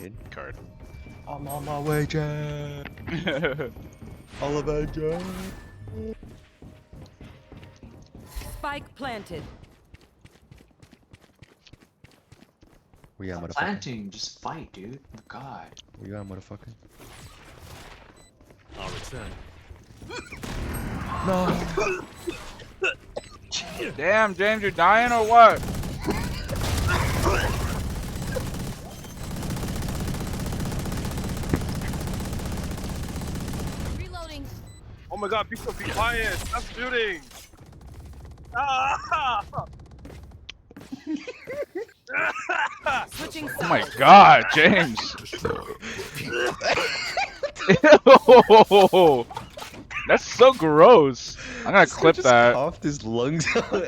fucking card. I'm on my way, Jack. Oliver Jack. Spike planted. Where you at, motherfucker? Planting, just fight, dude. Oh, God. Where you at, motherfucker? I'll return. No. Damn, James, you're dying or what? Reloading. Oh my god, people be quiet! Stop shooting! Ah! Switching sides. Oh my god, James. Ew. That's so gross. I'm gonna clip Just that. coughed his lungs out.